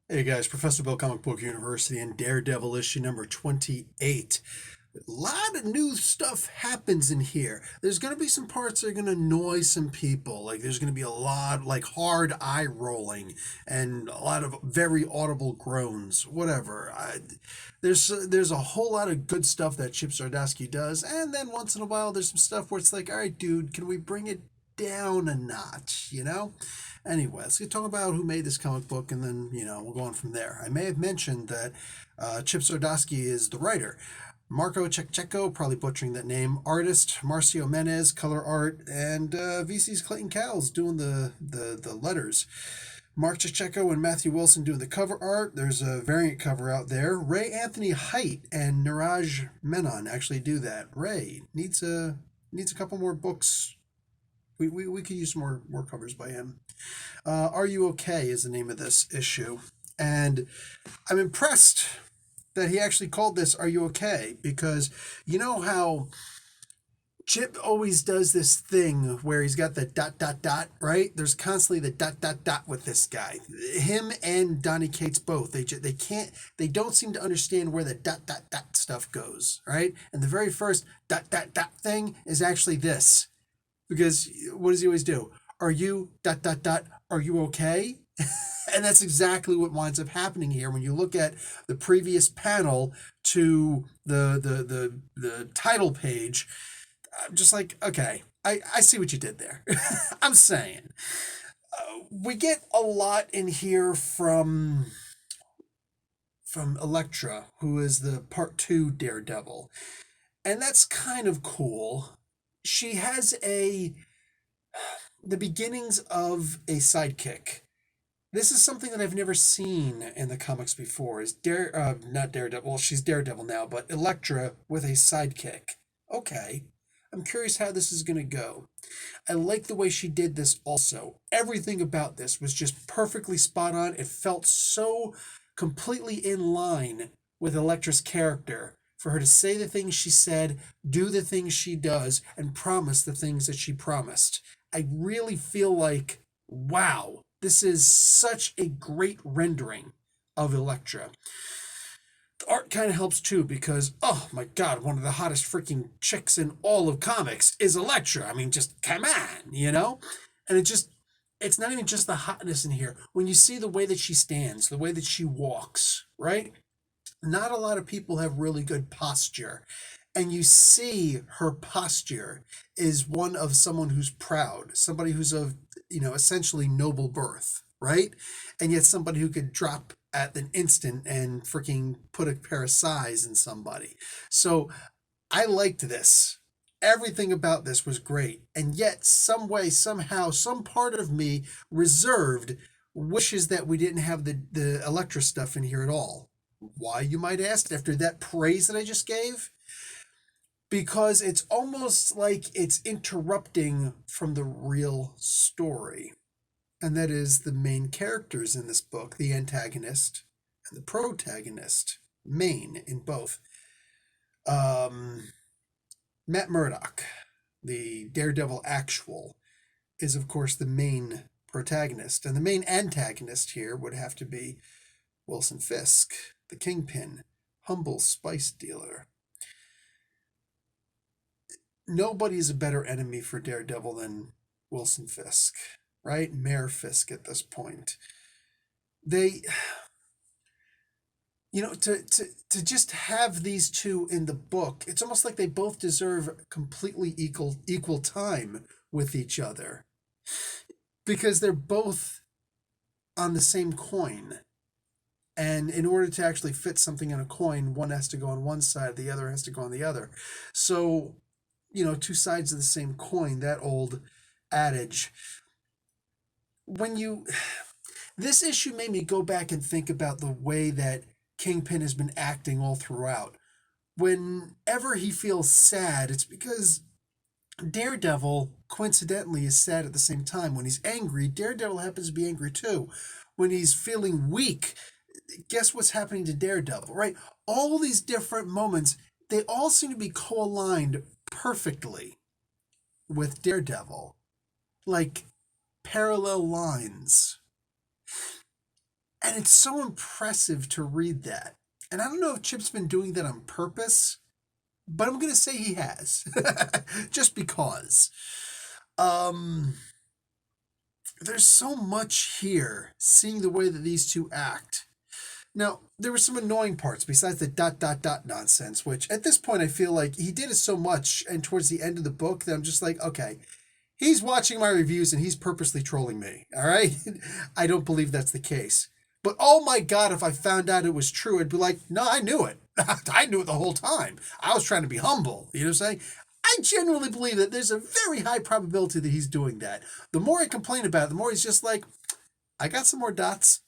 Hey guys, Professor Bill Comic Book University and Daredevil issue number 28. A lot of new stuff happens in here. There's going to be some parts that are going to annoy some people. Like there's going to be a lot like hard eye rolling and a lot of very audible groans, whatever. There's a whole lot of good stuff that Chip Zdarsky does, and then once in a while there's some stuff where it's like, all right, dude, can we bring it down a notch, you know? Anyway, let's get talk about who made this comic book, and then we'll go on from there. I may have mentioned that Chip Zdarsky is the writer. Marco Checheco, probably butchering that name. Artist Marcio Menez, color art, and VC's Clayton Cowles doing the letters. Mark Checheco and Matthew Wilson doing the cover art. There's a variant cover out there. Ray Anthony Height and Niraj Menon actually do that. Ray needs a couple more books. We could use more covers by him. Are You Okay is the name of this issue. And I'm impressed that he actually called this Are You Okay? Because you know how Chip always does this thing where he's got the dot dot dot, right? There's constantly the dot dot dot with this guy. Him and Donny Cates both. They don't seem to understand where the dot dot dot stuff goes, right? And the very first dot dot dot thing is actually this. Because what does he always do? Are you dot dot dot? Are you okay? And that's exactly what winds up happening here when you look at the previous panel to the title page. I'm just like, okay, I see what you did there. I'm saying we get a lot in here from Elektra, who is the part two Daredevil, and that's kind of cool. She has the beginnings of a sidekick. This is something that I've never seen in the comics before. Is not Daredevil? Well, she's Daredevil now, but Elektra with a sidekick. Okay, I'm curious how this is gonna go. I like the way she did this. Also, everything about this was just perfectly spot on. It felt so completely in line with Elektra's character. For her to say the things she said, do the things she does, and promise the things that she promised. I really feel like, wow, this is such a great rendering of Elektra. The art kind of helps too because, oh my god, one of the hottest freaking chicks in all of comics is Elektra. I mean, just come on, you know? And it's not even just the hotness in here. When you see the way that she stands, the way that she walks, right? Not a lot of people have really good posture. And you see her posture is one of someone who's proud, somebody who's of, essentially noble birth, right? And yet somebody who could drop at an instant and freaking put a pair of size in somebody. So I liked this. Everything about this was great. And yet, some way, somehow, some part of me reserved wishes that we didn't have the Electra stuff in here at all. Why, you might ask, after that praise that I just gave? Because it's almost like it's interrupting from the real story. And that is the main characters in this book, the antagonist and the protagonist, main in both. Um, Matt Murdock, the Daredevil actual, is of course the main protagonist. And the main antagonist here would have to be Wilson Fisk, the Kingpin, humble spice dealer. Nobody's a better enemy for Daredevil than Wilson Fisk, right? Mayor Fisk at this point. They, to just have these two in the book, it's almost like they both deserve completely equal time with each other because they're both on the same coin. And in order to actually fit something in a coin, one has to go on one side, the other has to go on the other. So, two sides of the same coin, that old adage. When you. This issue made me go back and think about the way that Kingpin has been acting all throughout. Whenever he feels sad, it's because Daredevil, coincidentally, is sad at the same time. When he's angry, Daredevil happens to be angry too. When he's feeling weak, guess what's happening to Daredevil, right? All these different moments, they all seem to be co-aligned perfectly with Daredevil. Like parallel lines. And it's so impressive to read that. And I don't know if Chip's been doing that on purpose, but I'm going to say he has. Just because. Um, there's so much here, seeing the way that these two act. Now, there were some annoying parts besides the dot dot dot nonsense, which at this point I feel like he did it so much and towards the end of the book that I'm just like, okay, he's watching my reviews and he's purposely trolling me. All right? I don't believe that's the case. But oh my God, if I found out it was true, I'd be like, no, I knew it. I knew it the whole time. I was trying to be humble. You know what I'm saying? I genuinely believe that there's a very high probability that he's doing that. The more I complain about it, the more he's just like, I got some more dots.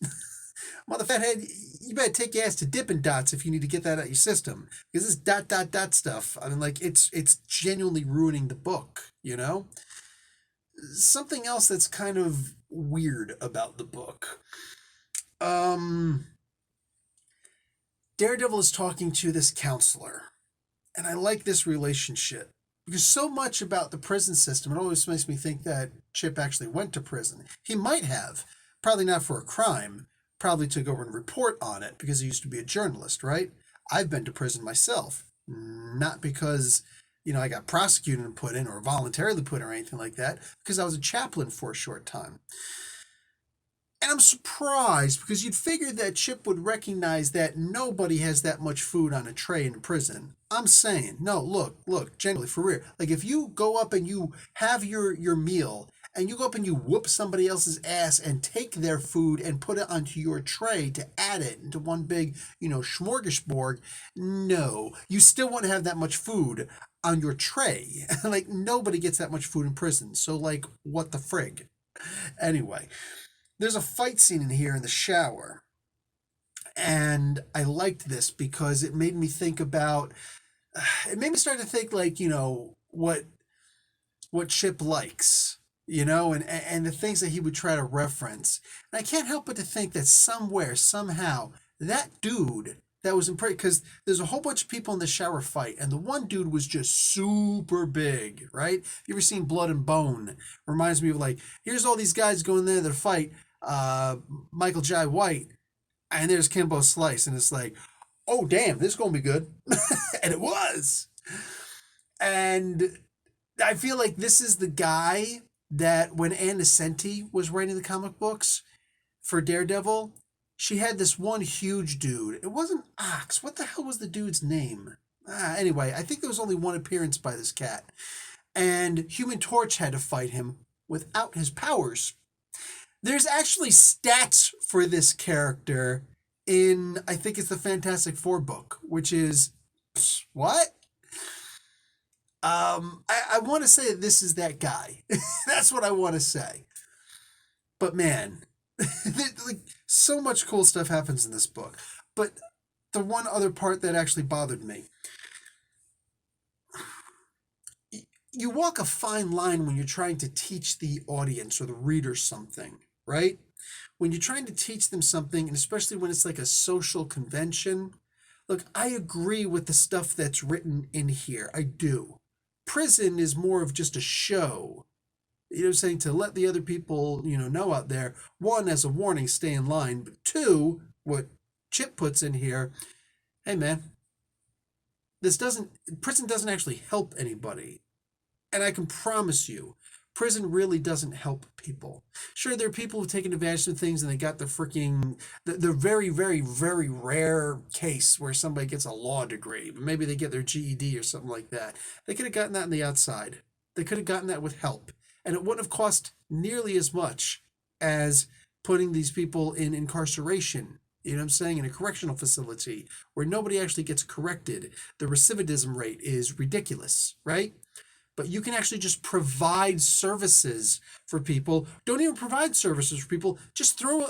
Mother fathead, you better take your ass to Dippin' Dots if you need to get that out of your system. Because this dot dot dot stuff, I mean, like, it's genuinely ruining the book, you know? Something else that's kind of weird about the book. Um, Daredevil is talking to this counselor, and I like this relationship because so much about the prison system, it always makes me think that Chip actually went to prison. He might have, probably not for a crime, probably to go and report on it because he used to be a journalist, right? I've been to prison myself, not because I got prosecuted and put in or voluntarily put in or anything like that, because I was a chaplain for a short time. And I'm surprised because you'd figure that Chip would recognize that nobody has that much food on a tray in prison. I'm saying, no, look, genuinely, for real. Like if you go up and you have your meal and you go up and you whoop somebody else's ass and take their food and put it onto your tray to add it into one big, smorgasbord, no, you still won't have that much food on your tray. Like nobody gets that much food in prison. So like, what the frig? Anyway. There's a fight scene in here in the shower. And I liked this because it made me think about, it made me start to think like, what Chip likes, and the things that he would try to reference. And I can't help but to think that somewhere, somehow, that dude that was in prison, because there's a whole bunch of people in the shower fight, and the one dude was just super big, right? You ever seen Blood and Bone? Reminds me of like, here's all these guys going there to fight Michael Jai White, and there's Kimbo Slice, and it's like, oh damn, this is gonna be good. And it was. And I feel like this is the guy that when Ann Nocenti was writing the comic books for Daredevil, she had this one huge dude. It wasn't Ox. What the hell was the dude's name? Anyway, I think there was only one appearance by this cat. And Human Torch had to fight him without his powers. There's actually stats for this character in, I think it's the Fantastic Four book, which is, what? I want to say that this is that guy. That's what I want to say. But man, like so much cool stuff happens in this book. But the one other part that actually bothered me, you walk a fine line when you're trying to teach the audience or the reader something, right? When you're trying to teach them something, and especially when it's like a social convention, look, I agree with the stuff that's written in here. I do. Prison is more of just a show. Saying to let the other people, know out there, one, as a warning, stay in line, but two, what Chip puts in here, hey man, prison doesn't actually help anybody. And I can promise you, prison really doesn't help people. Sure, there are people who've taken advantage of things and they got the very, very, very rare case where somebody gets a law degree, but maybe they get their GED or something like that. They could have gotten that on the outside. They could have gotten that with help. And it wouldn't have cost nearly as much as putting these people in incarceration, in a correctional facility where nobody actually gets corrected. The recidivism rate is ridiculous, right? But you can actually just provide services for people. Don't even provide services for people. Just throw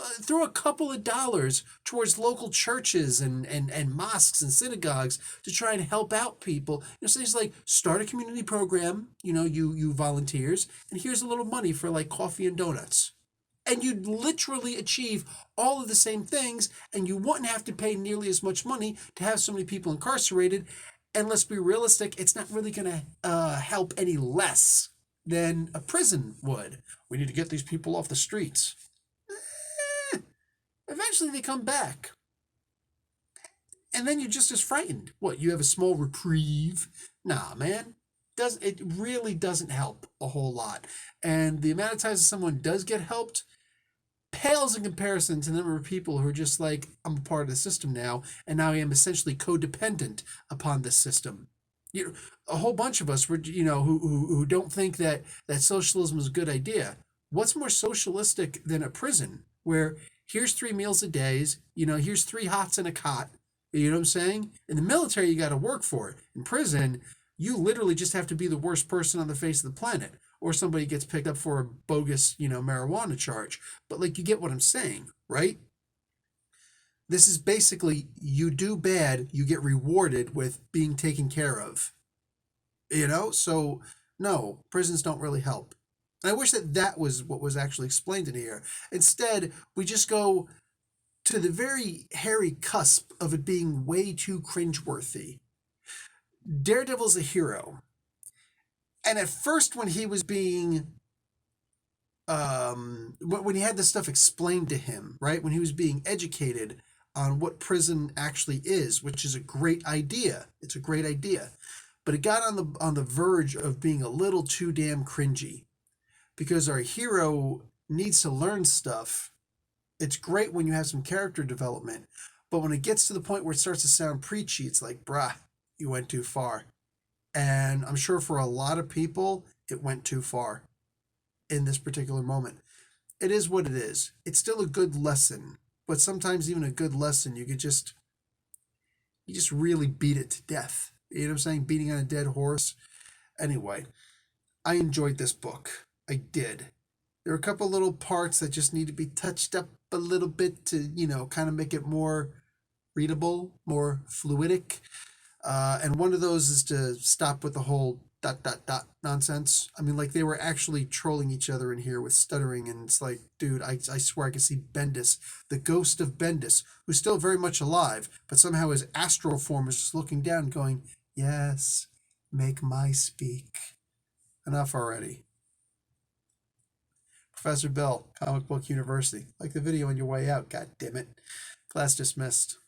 a couple of dollars towards local churches and mosques and synagogues to try and help out people. Things like start a community program, you volunteers, and here's a little money for like coffee and donuts. And you'd literally achieve all of the same things, and you wouldn't have to pay nearly as much money to have so many people incarcerated. And let's be realistic, it's not really going to help any less than a prison would. We need to get these people off the streets. Eventually they come back. And then you're just as frightened. What, you have a small reprieve? Nah, man. It really doesn't help a whole lot. And the amount of times someone does get helped pales in comparison to the number of people who are just like, I'm a part of the system now, and now I am essentially codependent upon this system. You know, a whole bunch of us were, who don't think that socialism is a good idea. What's more socialistic than a prison where here's 3 meals a day, here's 3 hots and a cot. You know what I'm saying? In the military, you got to work for it. In prison, you literally just have to be the worst person on the face of the planet, or somebody gets picked up for a bogus, marijuana charge. But like, you get what I'm saying, right? This is basically, you do bad, you get rewarded with being taken care of. So no, prisons don't really help. And I wish that was what was actually explained in here. Instead, we just go to the very hairy cusp of it being way too cringeworthy. Daredevil's a hero. And at first, when he was being when he had this stuff explained to him, right? When he was being educated on what prison actually is, which is a great idea. It's a great idea. But it got on the verge of being a little too damn cringy, because our hero needs to learn stuff. It's great when you have some character development, but when it gets to the point where it starts to sound preachy, it's like, bruh, you went too far. And I'm sure for a lot of people, it went too far in this particular moment. It is what it is. It's still a good lesson, but sometimes even a good lesson, you just really beat it to death. You know what I'm saying? Beating on a dead horse. Anyway, I enjoyed this book. I did. There are a couple little parts that just need to be touched up a little bit to, kind of make it more readable, more fluidic. And one of those is to stop with the whole ... nonsense. I mean, like, they were actually trolling each other in here with stuttering, and it's like, dude, I swear I can see Bendis, the ghost of Bendis, who's still very much alive, but somehow his astral form is just looking down going, yes, make my speak. Enough already. Professor Bill, Comic Book University. Like the video on your way out, god damn it. Class dismissed.